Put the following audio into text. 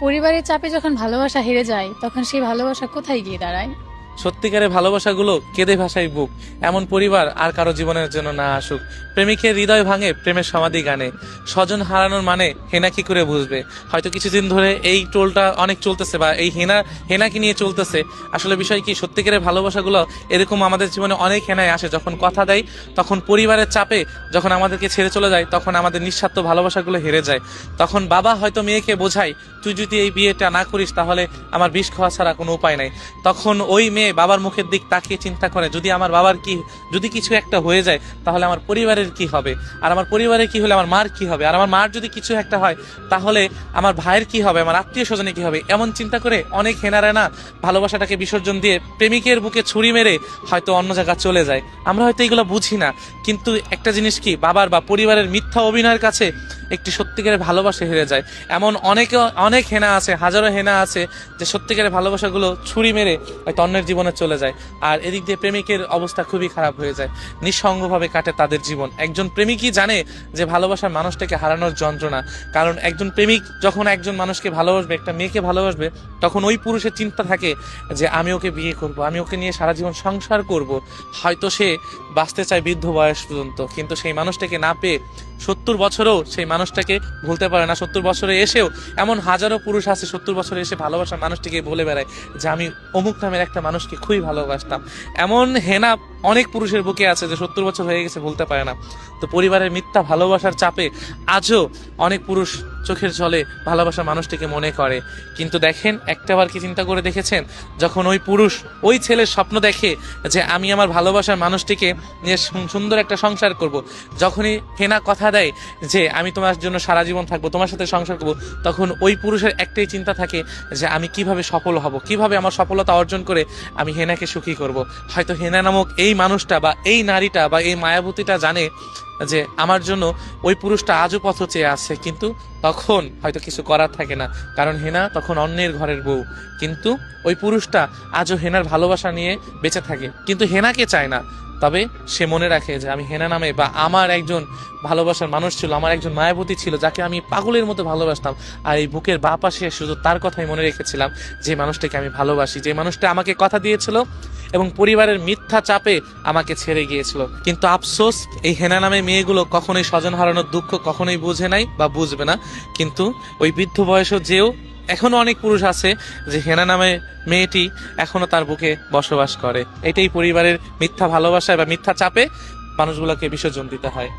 পরিবারের চাপে যখন ভালোবাসা হেরে যায় তখন সেই ভালোবাসা কোথায় গিয়ে দাঁড়ায়? সত্যিকারের ভালোবাসাগুলো কেঁদে ভাসায় বুক, এমন পরিবার আর কারো জীবনের জন্য না আসুক। প্রেমিকের হৃদয় ভাঙে প্রেমের সমাধি গানে, স্বজন হারানোর মানে হেনা কি করে বুঝবে। হয়তো কিছুদিন ধরে এই টোলটা অনেক চলতেছে বা এই হেনাকে নিয়ে চলতেছে। আসলে বিষয় কি, সত্যিকারের ভালোবাসাগুলো এরকম আমাদের জীবনে অনেক হেনায় আসে, যখন কথা দেয় তখন পরিবারের চাপে যখন আমাদেরকে ছেড়ে চলে যায় তখন আমাদের নিঃস্বার্থ ভালোবাসাগুলো হেরে যায়। তখন বাবা হয়তো মেয়েকে বোঝায়, তুই যদি এই বিয়েটা না করিস তাহলে আমার বিষ খাওয়া ছাড়া কোনো উপায় নাই। তখন ওই মেয়ে বাবার মুখের দিক তাকিয়ে চিন্তা করে, যদি কিছু একটা হয়ে যায় তাহলে আমার পরিবারের কি হবে, আর আমার পরিবারের কি হলে আমার মার কি হবে, আর আমার মার যদি কিছু একটা হয় তাহলে আমার ভাইয়ের কি হবে, আমার আত্মীয় স্বজনের কি হবে। এমন চিন্তা করে অনেক হেনারে না ভালোবাসাটাকে বিসর্জন দিয়ে প্রেমিকের বুকে ছুরি মেরে হয়তো অন্য জায়গায় চলে যায়। আমরা হয়তো এগুলো বুঝি না, কিন্তু একটা জিনিস কি, বাবার বা পরিবারের মিথ্যা অভিনয়ের কাছে একটি সত্যিকারের ভালোবাসা হেরে যায়। এমন অনেক হেনা আছে, হাজারো হেনা আছে যে সত্যিকারের ভালোবাসাগুলো ছুরি মেরে হয়তো অন্যের জীবনে চলে যায়। আর এদিক দিয়ে প্রেমিকের অবস্থা খুবই খারাপ হয়ে যায়, নিঃসঙ্গভাবে কাটে তাদের জীবন। একজন প্রেমিকই জানে যে ভালোবাসার মানুষটাকে হারানোর যন্ত্রণা। কারণ একজন প্রেমিক যখন একজন মানুষকে ভালোবাসবে, একটা মেয়েকে ভালোবাসবে, তখন ওই পুরুষের চিন্তা থাকে যে আমি ওকে বিয়ে করব, আমি ওকে নিয়ে সারা জীবন সংসার করব। হয়তো সে বাঁচতে চায় বৃদ্ধ বয়স পর্যন্ত, কিন্তু সেই মানুষটাকে না পেয়ে 70 বছরেও সেই মানুষটাকে ভুলতে পারে না। 70 বছরে এসেও এমন হাজারো পুরুষ আছে 70 বছরে এসে ভালোবাসার মানুষটিকে বলে বেড়ায় যে আমি অমুক নামের একটা মানুষকে খুবই ভালোবাসতাম। এমন হেনা অনেক পুরুষের বুকে আছে যে 70 বছর হয়ে গেছে ভুলতে পারে না। তো পরিবারের মিথ্যা ভালোবাসার চাপে আজও অনেক পুরুষ চোখের জলে ভালোবাসার মানুষটিকে মনে করে। কিন্তু দেখেন, একটাবার কি চিন্তা করে দেখেছেন, যখন ওই পুরুষ ওই ছেলের স্বপ্ন দেখে যে আমি আমার ভালোবাসার মানুষটিকে নিয়ে সুন্দর একটা সংসার করব, যখনই হেনা কথা দেয় যে আমি তোমার জন্য সারা জীবন থাকবো, তোমার সাথে সংসার করবো, তখন ওই পুরুষের একটাই চিন্তা থাকে যে আমি কিভাবে সফল হব, কিভাবে আমার সফলতা অর্জন করে আমি হেনাকে সুখী করব। হয়তো হেনা নামক এই মানুষটা বা এই নারীটা বা এই মায়াবতীটা জানে যে আমার জন্য ওই পুরুষটা আজও পথ চেয়ে আছে, কিন্তু তখন হয়তো কিছু করার থাকে না, কারণ হেনা তখন অন্যের ঘরের বউ। কিন্তু ওই পুরুষটা আজও হেনার ভালোবাসা নিয়ে বেঁচে থাকে, কিন্তু হেনাকে চায় না। তবে সে মনে রাখে যে আমি হেনা নামে বা আমার একজন ভালোবাসার মানুষ ছিল, আমার একজন মায়াবতী ছিল যাকে আমি পাগলের মতো ভালোবাসতাম, আর এই বুকের বাঁ পাশে শুধু তার কথাই মনে রেখেছিলাম, যে মানুষটাকে আমি ভালোবাসি, যে মানুষটা আমাকে কথা দিয়েছিল এবং পরিবারের মিথ্যা চাপে আমাকে ছেড়ে গিয়েছিল। কিন্তু আফসোস, এই হেনা নামে মেয়েগুলো কখনোই স্বজন হারানোর দুঃখ কখনোই বুঝে নাই বা বুঝবে না। কিন্তু ওই বৃদ্ধ বয়সও যেও এখনো অনেক পুরুষ আছে যে হেনা নামে মেয়েটি এখনো তার বুকে বসবাস করে। এটাই পরিবারের মিথ্যা ভালোবাসা বা মিথ্যা চাপে মানুষগুলোকে বিসর্জন দিতে হয়।